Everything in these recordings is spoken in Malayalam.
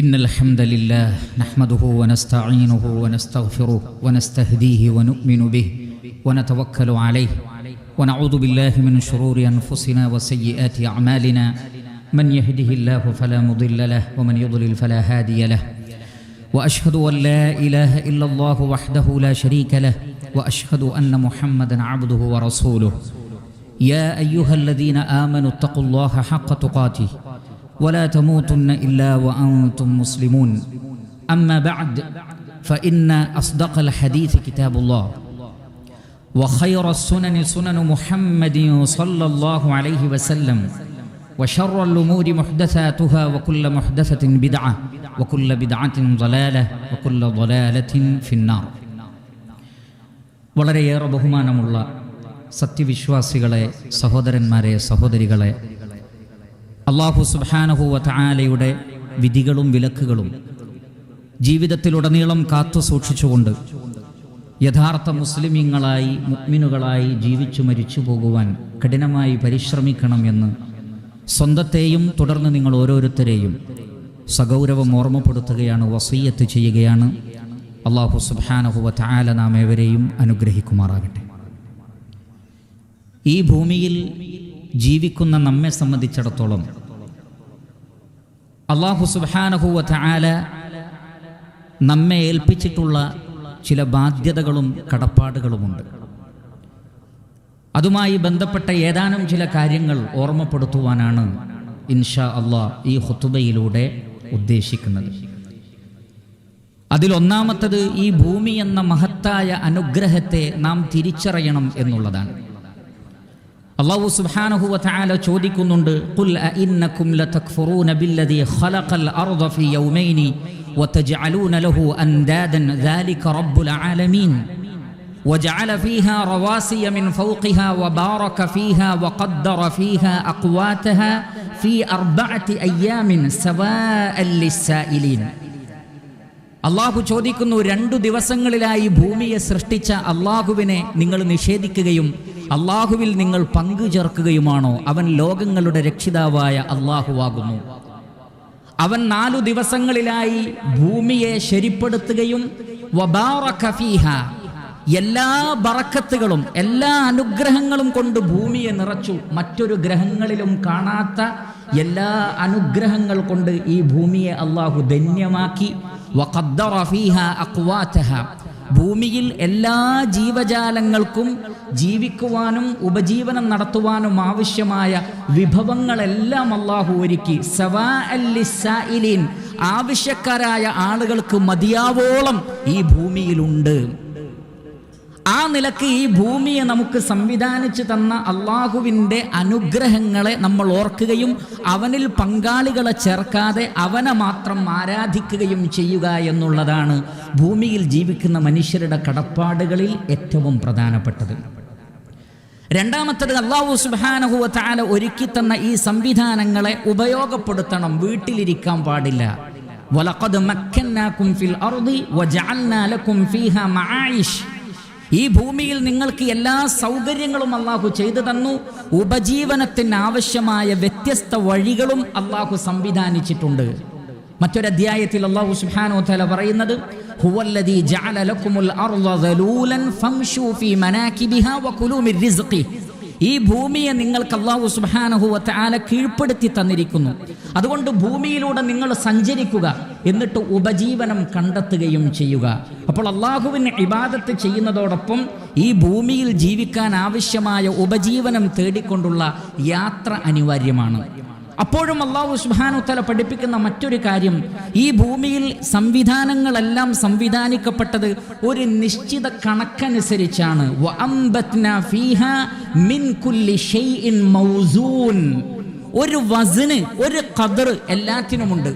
إن الحمد لله نحمده ونستعينه ونستغفره ونستهديه ونؤمن به ونتوكل عليه ونعوذ بالله من شرور أنفسنا وسيئات أعمالنا من يهده الله فلا مضل له ومن يضلل فلا هادي له وأشهد أن لا إله إلا الله وحده لا شريك له وأشهد أن محمدا عبده ورسوله يا أيها الذين آمنوا اتقوا الله حق تقاته ولا تموتن إلا وأنتم مسلمون أما بعد فإن أصدق الحديث كتاب الله وخير السنن سنن محمد صلى الله عليه وسلم وشر الأمور محدثاتها وكل محدثة بدعة وكل بدعة ضلالة وكل ضلالة في النار. വളരെയേറെ ബഹുമാനമുള്ള സത്യവിശ്വാസികളെ, സഹോദരന്മാരെ, സഹോദരികളെ, അല്ലാഹു സുബ്ഹാനഹു വ തആലയുടെ വിധികളും വിലക്കുകളും ജീവിതത്തിലുടനീളം കാത്തു സൂക്ഷിച്ചുകൊണ്ട് യഥാർത്ഥ മുസ്ലിമീങ്ങളായി, മുഅ്മിനുകളായി ജീവിച്ചു മരിച്ചു പോകുവാൻ കഠിനമായി പരിശ്രമിക്കണം എന്ന് സ്വന്തത്തെയും തുടർന്ന് നിങ്ങൾ ഓരോരുത്തരെയും സഗൗരവം ഓർമ്മപ്പെടുത്തുകയാണ്, വസിയ്യത്ത് ചെയ്യുകയാണ്. അല്ലാഹു സുബ്ഹാനഹു വ തആല നാം ഏവരെയും അനുഗ്രഹിക്കുമാറാകട്ടെ. ഈ ഭൂമിയിൽ ജീവിക്കുന്ന നമ്മെ സംബന്ധിച്ചിടത്തോളം അല്ലാഹു സുബ്ഹാനഹു വ തആല നമ്മെ ഏൽപ്പിച്ചിട്ടുള്ള ചില ബാധ്യതകളും കടപ്പാടുകളുമുണ്ട്. അതുമായി ബന്ധപ്പെട്ട ഏതാനും ചില കാര്യങ്ങൾ ഓർമ്മപ്പെടുത്തുവാനാണ് ഇൻഷാ അല്ലാഹ് ഈ ഖുതുബയിലൂടെ ഉദ്ദേശിക്കുന്നത്. അതിലൊന്നാമത്തത് ഈ ഭൂമി എന്ന മഹത്തായ അനുഗ്രഹത്തെ നാം തിരിച്ചറിയണം എന്നുള്ളതാണ്. അല്ലാഹു സുബ്ഹാനഹു വ തആല ചോദിക്കുന്നുണ്ട്, ഖുൽ അഇന്നകും ലതക്ഫുറൂന ബില്ലദീ ഖലഖൽ അർദ ഫീ യൗമൈനി വതജഅലൂന ലഹു അൻദാദൻ ദാലിക റബ്ബുൽ ആലമീൻ വജഅല ഫീഹാ റവാസിയ മിൻ ഫൗഖിഹാ വബാറക ഫീഹാ വഖദ്ദറ ഫീഹാ അഖ്വാതഹാ ഫീ അർബഅതി അയ്യാമിൻ സവാഅൻ ലിസ്സായിലീൻ. അല്ലാഹു ചോദിക്കുന്നു, 2 ദിവസങ്ങളിലായി ഭൂമിയെ സൃഷ്ടിച്ച അല്ലാഹുവിനെ നിങ്ങൾ നിഷേധിക്കുകയും അല്ലാഹുവിൽ നിങ്ങൾ പങ്കു ചേർക്കുകയുമാണോ? അവൻ ലോകങ്ങളുടെ രക്ഷിതാവായ അല്ലാഹുവാകുന്നു. അവൻ 4 ദിവസങ്ങളിലായി ഭൂമിയെ ശരിപ്പെടുത്തുകയും വബാറക ഫീഹാ, എല്ലാ ബറക്കത്തുകളും എല്ലാ അനുഗ്രഹങ്ങളും കൊണ്ട് ഭൂമിയെ നിറച്ചു. മറ്റൊരു ഗ്രഹങ്ങളിലും കാണാത്ത എല്ലാ അനുഗ്രഹങ്ങൾ കൊണ്ട് ഈ ഭൂമിയെ അല്ലാഹു ധന്യമാക്കി. വഖദ്ദറ ഫീഹാ അഖ്വാതഹാ, ഭൂമിയിൽ എല്ലാ ജീവജാലങ്ങൾക്കും ജീവിക്കുവാനും ഉപജീവനം നടത്തുവാനും ആവശ്യമായ വിഭവങ്ങളെല്ലാം അല്ലാഹു ഒരുക്കി. സവാഅൻ ലിസ്സായിലീൻ, ആവശ്യക്കാരായ ആളുകൾക്ക് മതിയാവോളം ഈ ഭൂമിയിലുണ്ട്. ആ നിലക്ക് ഈ ഭൂമിയെ നമുക്ക് സംവിധാനിച്ചു തന്ന അള്ളാഹുവിൻ്റെ അനുഗ്രഹങ്ങളെ നമ്മൾ ഓർക്കുകയും അവനിൽ പങ്കാളികളെ ചേർക്കാതെ അവനെ മാത്രം ആരാധിക്കുകയും ചെയ്യുക എന്നുള്ളതാണ് ഭൂമിയിൽ ജീവിക്കുന്ന മനുഷ്യരുടെ കടപ്പാടുകളിൽ ഏറ്റവും പ്രധാനപ്പെട്ടത്. രണ്ടാമത്തത്, അല്ലാഹു സുബ്ഹാനഹു വ തആല ഒരുക്കി തന്ന ഈ സംവിധാനങ്ങളെ ഉപയോഗപ്പെടുത്തണം, വീട്ടിലിരിക്കാൻ പാടില്ല. വലഖദ് മക്കന്നാകും ഫിൽ അർദി വജഅൽനാ ലക്കും ഫീഹാ മആയിഷ്, ഈ ഭൂമിയിൽ നിങ്ങൾക്ക് എല്ലാ സൗകര്യങ്ങളും അല്ലാഹു ചെയ്തു തന്നു. ഉപജീവനത്തിന് ആവശ്യമായ വ്യത്യസ്ത വഴികളും അല്ലാഹു സംവിധാനിച്ചിട്ടുണ്ട്. മറ്റൊരധ്യായത്തിൽ അല്ലാഹു സുബ്ഹാനഹു വ തആല പറയുന്നത്, ഹുവല്ലദീ ജഅല ലക്കുമുൽ അർള ദലൂലൻ ഫംശൂ ഫീ മനാകിബിഹാ വകുലൂ മിർ റിസ്ഖി, ഈ ഭൂമിയെ നിങ്ങൾക്ക് അല്ലാഹു സുബ്ഹാനഹു വ തആല കീഴ്പ്പെടുത്തി തന്നിരിക്കുന്നു. അതുകൊണ്ട് ഭൂമിയിലൂടെ നിങ്ങൾ സഞ്ചരിക്കുക, എന്നിട്ട് ഉപജീവനം കണ്ടെത്തുകയും ചെയ്യുക. അപ്പോൾ അല്ലാഹുവിന് ഇബാദത്ത് ചെയ്യുന്നതോടൊപ്പം ഈ ഭൂമിയിൽ ജീവിക്കാൻ ആവശ്യമായ ഉപജീവനം തേടിക്കൊണ്ടുള്ള യാത്ര അനിവാര്യമാണ്. അപ്പോഴും അല്ലാഹു സുബ്ഹാനഹു വ തആല പഠിപ്പിക്കുന്ന മറ്റൊരു കാര്യം, ഈ ഭൂമിയിൽ സംവിധാനങ്ങളെല്ലാം സംവിധാനിക്കപ്പെട്ടത് ഒരു നിശ്ചിത കണക്കനുസരിച്ചാണ്. വഅംബത്നാ ഫീഹാ മിൻ കുല്ലി ഷൈഇൻ മൗസൂൻ, ഒരു വസ്ന്, ഒരു ഖദർ എല്ലാറ്റിനുമുണ്ട്.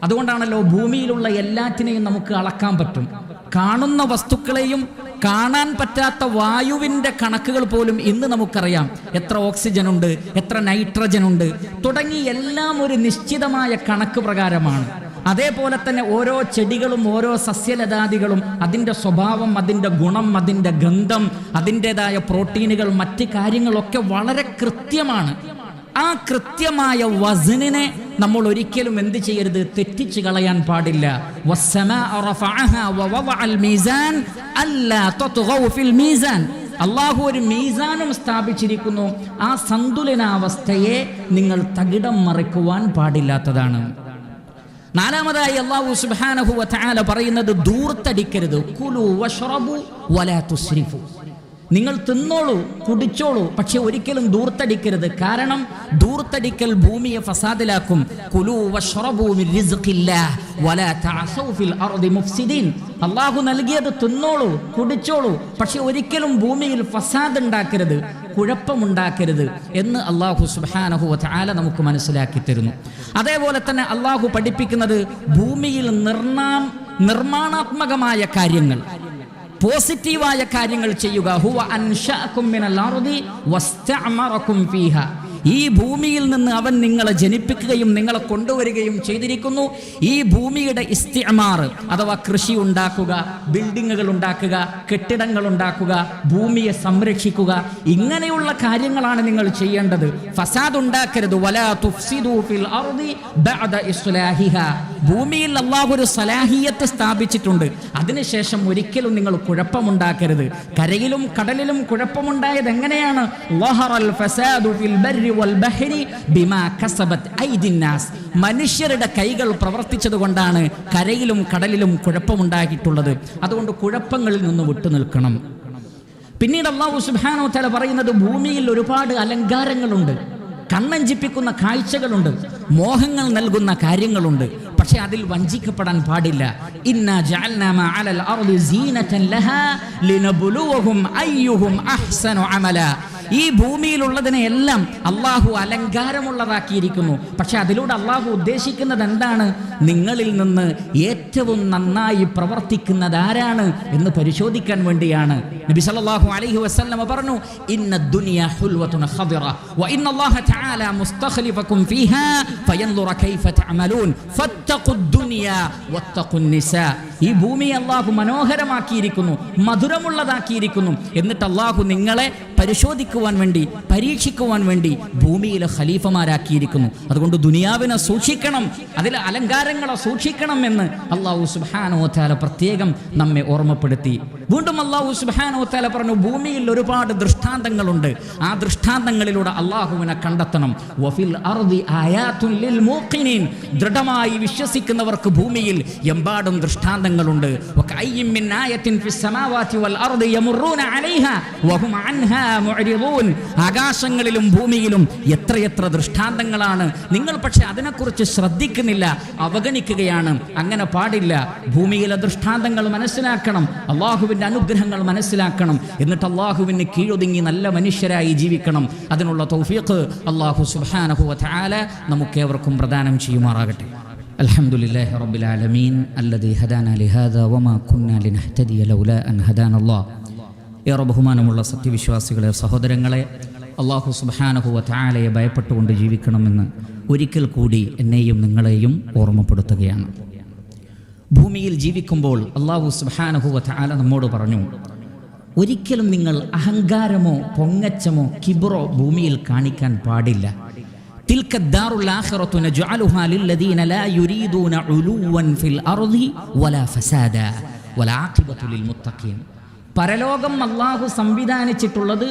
അതുകൊണ്ടാണല്ലോ ഭൂമിയിലുള്ള എല്ലാറ്റിനെയും നമുക്ക് അളക്കാൻ പറ്റും. കാണുന്ന വസ്തുക്കളെയും കാണാൻ പറ്റാത്ത വായുവിൻ്റെ കണക്കുകൾ പോലും ഇന്ന് നമുക്കറിയാം. എത്ര ഓക്സിജൻ ഉണ്ട്, എത്ര നൈട്രജൻ ഉണ്ട് തുടങ്ങി എല്ലാം ഒരു നിശ്ചിതമായ കണക്ക് പ്രകാരമാണ്. അതേപോലെ തന്നെ ഓരോ ചെടികളും ഓരോ സസ്യലതാദികളും അതിൻ്റെ സ്വഭാവം, അതിൻ്റെ ഗുണം, അതിൻ്റെ ഗന്ധം, അതിൻ്റെതായ പ്രോട്ടീനുകൾ, മറ്റ് കാര്യങ്ങളൊക്കെ വളരെ കൃത്യമാണ്. ആ കൃത്യമായ വസ്നിനെ നമ്മൾ ഒരിക്കലും എന്ത് ചെയ്യരുത്? തെറ്റിച്ച് കളയാൻ പാടില്ല. വസ്സമാഅ റഫഅഹാ വവദഅൽ മീസാൻ അല്ലാ തത്ഗൗ ഫിൽ മീസാൻ. അള്ളാഹു ഒരു മീസാനും സ്ഥാപിച്ചിരിക്കുന്നു. ആ സന്തുലനാവസ്ഥയെ നിങ്ങൾ തകിടം മറിക്കുവാൻ പാടില്ലാത്തതാണ്. നാലാമതായി അല്ലാഹു സുബ്ഹാനഹു വ തആല പറയുന്നത് ദൂർത്തടിക്കരുത്. കുലു വശ്റബു വലാ തുസ്രിഫു. നിങ്ങൾ തിന്നോളൂ, കുടിച്ചോളൂ, പക്ഷെ ഒരിക്കലും ദൂർത്തടിക്കരുത്. കാരണം ദൂർത്തടിക്കൽ ഭൂമിയെ ഫസാദിലാക്കും. കുലു വശ്റബു മിൻ റിസ്ഖില്ലാഹ് വലാ തഅസൗ ഫിൽ അർദി മുഫ്സിദീൻ. അല്ലാഹു നൽകിയത് തിന്നോളൂ, കുടിച്ചോളൂ, പക്ഷെ ഒരിക്കലും ഭൂമിയിൽ ഫസാദ് ഉണ്ടാക്കരുത്, കുഴപ്പമുണ്ടാക്കരുത് എന്ന് അല്ലാഹു സുബ്ഹാനഹു വ തആല നമുക്ക് മനസ്സിലാക്കി തരുന്നു. അതേപോലെ തന്നെ അല്ലാഹു പഠിപ്പിക്കുന്നത് ഭൂമിയിൽ നിർമ്മാണാത്മകമായ കാര്യങ്ങൾ, പോസിറ്റീവായ കാര്യങ്ങൾ ചെയ്യുക. ഹുവ അൻശഅകും മിനൽ അർദി വസ്തഅമറകും ഫീഹാ. ഈ ഭൂമിയിൽ നിന്ന് അവൻ നിങ്ങളെ ജനിപ്പിക്കുകയും നിങ്ങളെ കൊണ്ടുവരികയും ചെയ്തിരിക്കുന്നു. ഈ ഭൂമിയുടെ ഇസ്തിഅമാർ അഥവാ കൃഷി ഉണ്ടാക്കുക, ബിൽഡിങ്ങുകൾ ഉണ്ടാക്കുക, കെട്ടിടങ്ങൾ ഉണ്ടാക്കുക, ഭൂമിയെ സംരക്ഷിക്കുക, ഇങ്ങനെയുള്ള കാര്യങ്ങളാണ് നിങ്ങൾ ചെയ്യേണ്ടത്. ഫസാദ് ഉണ്ടാക്കരുത്. വലാ തുഫ്സിദു ഫിൽ അർദി ബഅദ ഇസ്ലാഹിഹാ. ഭൂമിയിൽ അല്ലാഹു ഒരു സലാഹിയത്ത് സ്ഥാപിച്ചിട്ടുണ്ട്. അതിനുശേഷം ഒരിക്കലും നിങ്ങൾ കുഴപ്പമുണ്ടാക്കരുത്. കരയിലും കടലിലും കുഴപ്പമുണ്ടായത് എങ്ങനെയാണ്? ലഹറൽ ഫസാദു ഫിൽ ബർരി വൽ ബഹരി ബിമാ കസബത് ഐദിൻ നാസ്. മനുഷ്യരുടെ കൈകൾ പ്രവർത്തിച്ചത് കൊണ്ടാണ് കരയിലും കടലിലും കുഴപ്പമുണ്ടായിട്ടുള്ളത്. അതുകൊണ്ട് കുഴപ്പങ്ങളിൽ നിന്ന് വിട്ടുനിൽക്കണം. പിന്നീട് അല്ലാഹു സുബ്ഹാനഹു വ തആല പറയുന്നത് ഭൂമിയിൽ ഒരുപാട് അലങ്കാരങ്ങളുണ്ട്, കണ്ണഞ്ചിപ്പിക്കുന്ന കാഴ്ചകളുണ്ട്, മോഹങ്ങൾ നൽകുന്ന കാര്യങ്ങളുണ്ട്. പക്ഷെ അതിൽ വഞ്ചിക്കപ്പെടാൻ പാടില്ല. ഇന്നാ ജഅൽനാ മാ അലൽ അർദി സീനതൻ ലഹാ ലിനബ്ലുവഹും അയ്യുഹും അഹ്സനു അമല. ഈ ഭൂമിയിലുള്ളതിനെ എല്ലാം അള്ളാഹു അലങ്കാരമുള്ളതാക്കിയിരിക്കുന്നു. പക്ഷെ അതിലൂടെ അള്ളാഹു ഉദ്ദേശിക്കുന്നത് എന്താണ്? നിങ്ങളിൽ നിന്ന് ഏറ്റവും നന്നായി പ്രവർത്തിക്കുന്നത് ആരാണ് എന്ന് പരിശോധിക്കാൻ വേണ്ടിയാണ്. നബി സല്ലല്ലാഹു അലൈഹി വസല്ലം പറഞ്ഞു, ഇന്നദ് ദുനിയ ഹുൽവതുൻ ഖദിറ വ ഇന്നല്ലാഹ തആല മുസ്തഖ്ലിഫകും ഫീഹാ ഫയൻദുറ കൈഫ തഅമലൂൻ ഫത്തഖുദ് ദുനിയ വത്തഖുൻ നിസാ. ഈ ഭൂമിയെ അള്ളാഹു മനോഹരമാക്കിയിരിക്കുന്നു, മധുരമുള്ളതാക്കിയിരിക്കുന്നു. എന്നിട്ട് അള്ളാഹു നിങ്ങളെ പരിശോധിക്കുവാൻ വേണ്ടി, പരീക്ഷിക്കുവാൻ വേണ്ടി ഭൂമിയിലെ ഖലീഫമാരാക്കിയിരിക്കുന്നു. അതുകൊണ്ട് ദുനിയാവിനെ സൂക്ഷിക്കണം, അതിലെ അലങ്കാരങ്ങളെ സൂക്ഷിക്കണം എന്ന് അല്ലാഹു സുബ്ഹാനഹു വ തആല പ്രത്യേകം നമ്മെ ഓർമ്മപ്പെടുത്തി. വീണ്ടും അല്ലാഹു സുബ്ഹാനഹു വ തആല പറഞ്ഞു, ഭൂമിയിൽ ഒരുപാട് ദൃഷ്ടാന്തങ്ങളുണ്ട്. ആ ദൃഷ്ടാന്തങ്ങളിലൂടെ അള്ളാഹുവിനെ കണ്ടെത്തണം. വഫിൽ അർദി ആയാതുൻ ലിൽ മൂഖിനീൻ. ദൃഢമായി വിശ്വസിക്കുന്നവർക്ക് ഭൂമിയിൽ എമ്പാടും ദൃഷ്ടാന്തങ്ങളുണ്ട്. വകഅയ്യിൻ മിൻ ആയത്തിൻ ഫിസ് സമാവാതി വൽ അർദി യമുറൂന അലൈഹാ വഹും അൻഹാ മുഅ്രിദൂൻ. ആകാശങ്ങളിലും ഭൂമിയിലും എത്രയെത്ര ദൃഷ്ടാന്തങ്ങളാണ്. നിങ്ങൾ പക്ഷെ അതിനെക്കുറിച്ച് ശ്രദ്ധിക്കുന്നില്ല, അവഗണിക്കുകയാണ്. അങ്ങനെ പാടില്ല. ഭൂമിയിലെ ദൃഷ്ടാന്തങ്ങൾ മനസ്സിലാക്കണം, അള്ളാഹുവിൻ്റെ അനുഗ്രഹങ്ങൾ മനസ്സിലാക്കണം. എന്നിട്ട് അള്ളാഹുവിന് കീഴൊതുങ്ങി നല്ല മനുഷ്യരായി ജീവിക്കണം. അതിനുള്ള തൗഫീഖ് അല്ലാഹു സുബ്ഹാനഹു വ തആല നമുക്കേവർക്കും പ്രദാനം ചെയ്യുമാറാകട്ടെ. അൽഹംദുലില്ലാഹി റബ്ബിൽ ആലമീൻ അല്ലദീ ഹദാനാ ലിഹാദാ വമാ കുന്നാ ലിനഹ്തദിയ ലൗലാ അൻ ഹദാനല്ലാഹ്. ഏറെ ബഹുമാനമുള്ള സത്യവിശ്വാസികളെ, സഹോദരങ്ങളെ, അല്ലാഹു സുബ്ഹാനഹു വ തആലയെ ഭയപ്പെട്ടുകൊണ്ട് ജീവിക്കണമെന്ന് ഒരിക്കൽ കൂടി എന്നെയും നിങ്ങളെയും ഓർമ്മപ്പെടുത്തുകയാണ്. ഭൂമിയിൽ ജീവിക്കുമ്പോൾ അല്ലാഹു സുബ്ഹാനഹു വ തആല നമ്മോട് പറഞ്ഞു, ഒരിക്കലും നിങ്ങൾ അഹങ്കാരമോ പൊങ്ങച്ചമോ കിബ്റോ ഭൂമിയിൽ കാണിക്കാൻ പാടില്ല. തിൽക ദാറുൽ ആഖിറതു നജ്അലുഹാ ലില്ലദീന ലാ യുരീദൂന ഉലുവൻ ഫിൽ അർദി വലാ ഫസാദാ വൽ ആഖിബതു ലിൽ മുത്തഖീൻ. പരലോകം അല്ലാഹു സംവിധാനിച്ചിട്ടുള്ളത്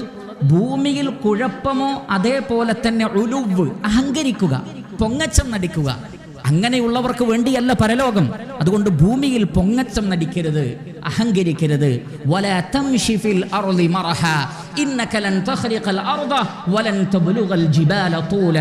ഭൂമിയിൽ കുഴപ്പമോ അതേപോലെ തന്നെ ഉലുവ്, അഹങ്കരിക്കുക, പൊങ്ങച്ചം നടിക്കുക, അങ്ങനെയുള്ളവർക്ക് വേണ്ടിയല്ല പരലോകം. അതുകൊണ്ട് ഭൂമിയിൽ പൊങ്ങച്ചം നടിക്കരുത്, അഹങ്കരിക്കരുത്. വലാ തംശി ഫിൽ അർളി മറഹ ഇന്നക ലൻ തഖ്രിഖൽ അർദ വലൻ തബ്ലുഗൽ ജിബാല തൂല.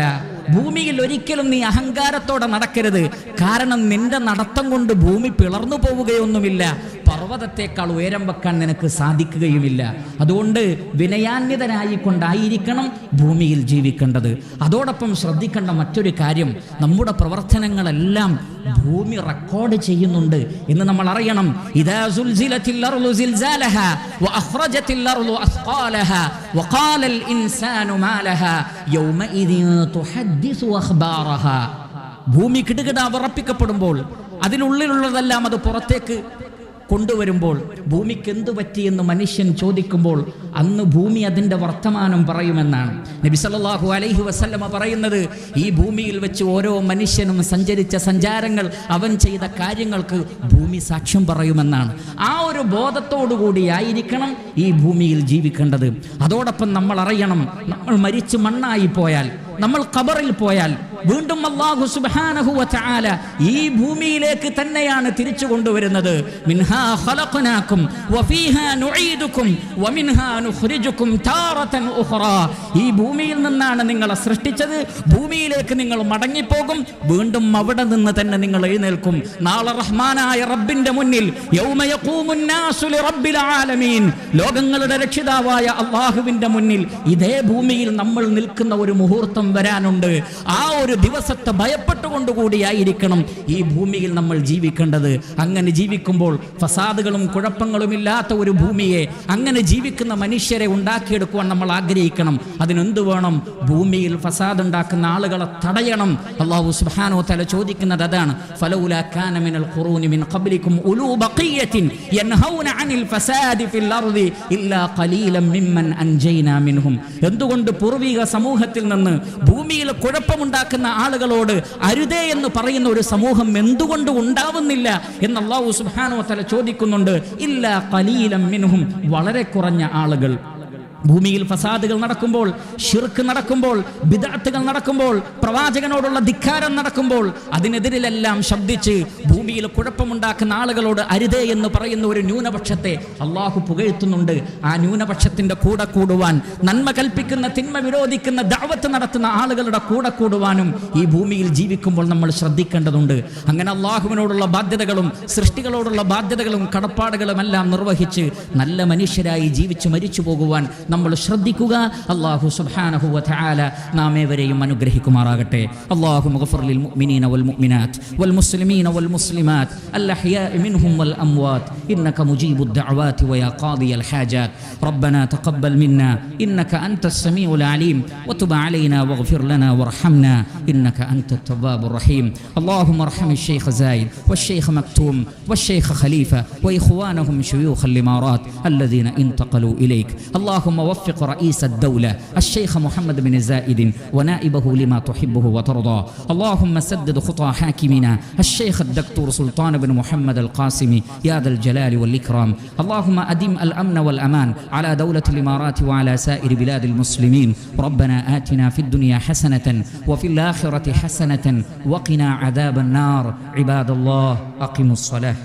ഭൂമിയിൽ ഒരിക്കലും നീ അഹങ്കാരത്തോടെ നടക്കരുത്. കാരണം നിന്റെ നടത്തം കൊണ്ട് ഭൂമി പിളർന്നു പോവുകയൊന്നുമില്ല, പർവ്വതത്തെക്കാൾ ഉയരം വെക്കാൻ നിനക്ക് സാധിക്കുകയുമില്ല. അതുകൊണ്ട് വിനയാന്വിതനായിക്കൊണ്ടായിരിക്കണം ഭൂമിയിൽ ജീവിക്കേണ്ടത്. അതോടൊപ്പം ശ്രദ്ധിക്കേണ്ട മറ്റൊരു കാര്യം, നമ്മുടെ പ്രവർത്തനങ്ങളെല്ലാം ഭൂമി റെക്കോർഡ് ചെയ്യുന്നുണ്ട് എന്ന് നമ്മൾ അറിയണം. ഇദാ സുൽസിലത്തിൽ അർളു സിൽസാലഹാ വഅഖ്റജത്തിൽ അർളു അസ്ഖാലഹാ വഖാലൽ ഇൻസാനു മാ ലഹാ യൗമഇദിൻ തുഹദ്ദിസു അഖ്ബാറഹാ. ഭൂമി കിടുകിട വിറപ്പിക്കപ്പെടുമ്പോൾ അതിനുള്ളിലുള്ളതെല്ലാം അത് പുറത്തേക്ക് കൊണ്ടുവരുമ്പോൾ ഭൂമിക്ക് എന്തു പറ്റിയെന്ന് മനുഷ്യൻ ചോദിക്കുമ്പോൾ അന്ന് ഭൂമി അതിൻ്റെ വർത്തമാനം പറയുമെന്നാണ് നബി സല്ലല്ലാഹു അലൈഹി വസല്ലമ പറയുന്നത്. ഈ ഭൂമിയിൽ വെച്ച് ഓരോ മനുഷ്യനും സഞ്ചരിച്ച സഞ്ചാരങ്ങൾ, അവൻ ചെയ്ത കാര്യങ്ങൾക്ക് ഭൂമി സാക്ഷ്യം പറയുമെന്നാണ്. ആ ഒരു ബോധത്തോടുകൂടിയായിരിക്കണം ഈ ഭൂമിയിൽ ജീവിക്കേണ്ടത്. അതോടൊപ്പം നമ്മൾ അറിയണം, നമ്മൾ മരിച്ച് മണ്ണായി പോയാൽ, നമ്മൾ ഖബറിൽ പോയാൽ വീണ്ടും അല്ലാഹു സുബ്ഹാനഹു വ തആല ഈ ഭൂമിയിലേക്ക് തന്നെയാണ് തിരിച്ചു കൊണ്ടുവരുന്നത്. മിൻഹാ ഖലഖനാകും വഫീഹാ നുഈദുകും വമിൻഹാ നുഖ്രിജുകും താറതൻ ഉഖ്റാ. ഈ ഭൂമിയിൽ നിന്നാണ് നിങ്ങളെ സൃഷ്ടിച്ചത്, ഭൂമിയിലേക്ക് നിങ്ങൾ മടങ്ങിപ്പോകും, വീണ്ടും അവിടെ നിന്ന് തന്നെ നിങ്ങൾ എഴുന്നേൽക്കും. നാളെ റഹ്മാനായ റബ്ബിന്റെ മുന്നിൽ യൗമ യഖൂമുൻ നാസു ലിറബ്ബിൽ ആലമീൻ, ലോകങ്ങളുടെ രക്ഷിതാവായ അല്ലാഹുവിന്റെ മുന്നിൽ ഇതേ ഭൂമിയിൽ നമ്മൾ നിൽക്കുന്ന ഒരു മുഹൂർത്തം വരാനുണ്ട്. ആ ഒരു ദിവസത്തെ ഭയപ്പെട്ടുകൊണ്ടുകൂടിയായിരിക്കണം ഈ ഭൂമിയിൽ നമ്മൾ ജീവിക്കേണ്ടത്. അങ്ങനെ ജീവിക്കുമ്പോൾ ഫസാദുകളും കുഴപ്പങ്ങളും ഇല്ലാത്ത ഒരു ഭൂമിയെ, അങ്ങനെ ജീവിക്കുന്ന മനുഷ്യരെ ഉണ്ടാക്കിയെടുക്കുവാൻ നമ്മൾ ആഗ്രഹിക്കണം. അതിനെന്ത് വേണം? ഭൂമിയിൽ ഫസാദ് ഉണ്ടാക്കുന്ന ആളുകളെ തടയണം. അല്ലാഹു സുബ്ഹാനഹു വ തആല ചോദിക്കുന്നത് അതാണ്. ഫലൗലാ കാന മിനൽ ഖുറൂനി മിൻ ഖബ്ലികും ഉലൂ ബഖിയത്തിൻ യൻഹൗന അനിൽ ഫസാദി ഫിൽ അർദി ഇല്ലാ ഖലീലൻ മിമ്മൻ അൻജൈനാ മിൻഹും. എന്തുകൊണ്ട് പൂർവിക സമൂഹത്തിൽ നിന്ന് ഭൂമിയിൽ കുഴപ്പമുണ്ടാക്കുന്ന ആളുകളോട് അരുതേ എന്ന് പറയുന്ന ഒരു സമൂഹം എന്തുകൊണ്ട് ഉണ്ടാവുന്നില്ല എന്ന് അല്ലാഹു സുബ്ഹാനഹു വ തആല ചോദിക്കുന്നുണ്ട്. ഇല്ലാ ഖലീലൻ മിൻഹും, വളരെ കുറഞ്ഞ ആളുകൾ. ഭൂമിയിൽ ഫസാദുകൾ നടക്കുമ്പോൾ, ശിർക്ക് നടക്കുമ്പോൾ, ബിദ്അത്തുകൾ നടക്കുമ്പോൾ, പ്രവാചകനോടുള്ള ധിക്കാരം നടക്കുമ്പോൾ അതിനെതിരിലെല്ലാം ശബ്ദിച്ച് ഭൂമിയിൽ കുഴപ്പമുണ്ടാക്കുന്ന ആളുകളോട് അരുതേ എന്ന് പറയുന്ന ഒരു ന്യൂനപക്ഷത്തെ അള്ളാഹു പുകഴ്ത്തുന്നുണ്ട്. ആ ന്യൂനപക്ഷത്തിൻ്റെ കൂടെ കൂടുവാൻ, നന്മ കൽപ്പിക്കുന്ന തിന്മ വിരോധിക്കുന്ന ദഅവത്ത് നടത്തുന്ന ആളുകളുടെ കൂടെ കൂടുവാനും ഈ ഭൂമിയിൽ ജീവിക്കുമ്പോൾ നമ്മൾ ശ്രദ്ധിക്കേണ്ടതുണ്ട്. അങ്ങനെ അള്ളാഹുവിനോടുള്ള ബാധ്യതകളും സൃഷ്ടികളോടുള്ള ബാധ്യതകളും കടപ്പാടുകളും എല്ലാം നിർവഹിച്ച് നല്ല മനുഷ്യരായി ജീവിച്ച് മരിച്ചു പോകുവാൻ നമ്മൾ ശ്രദ്ധിക്കുക. അല്ലാഹു സുബ്ഹാനഹു വ തആല നാം ഏവരെയും അനുഗ്രഹിക്കുമാറാകട്ടെ. അല്ലാഹുമ്മ ഗഫിർ ലിൽ മുഅ്മിനീന വൽ മുഅ്മിനാത്ത് വൽ മുസ്ലിമീന വൽ മുസ്ലിമാത്ത് അൽ അഹ്യാഇ മിൻഹും വൽ അംവാത്ത് ഇന്നക മുജീബുദ് ദഅവാതി വയാ ഖാദിയൽ ഹാജാത്ത്. റബ്ബനാ തഖബ്ബൽ മിന്നാ ഇന്നക അൻതസ് സമീഉൽ അലീം വതുബ് അലൈനാ വഗ്ഫിർ ലനാ വർഹംനാ ഇന്നക അൻതത് തവ്വാബുർ റഹീം. اللهم ارحم الشيخ زايد والشيخ مكتوم والشيخ خليفة وإخوانهم شيوخ الإمارات الذين انتقلوا إليك. اللهم وفق رئيس الدولة الشيخ محمد بن زايد ونائبه لما تحبه وترضى. اللهم سدد خطى حاكمنا الشيخ الدكتور سلطان بن محمد القاسمي يا ذا الجلال والإكرام. اللهم أدم الأمن والأمان على دولة الإمارات وعلى سائر بلاد المسلمين. ربنا آتنا في الدنيا حسنة وفي الآخرة حسنة وقنا عذاب النار. عباد الله أقيموا الصلاة.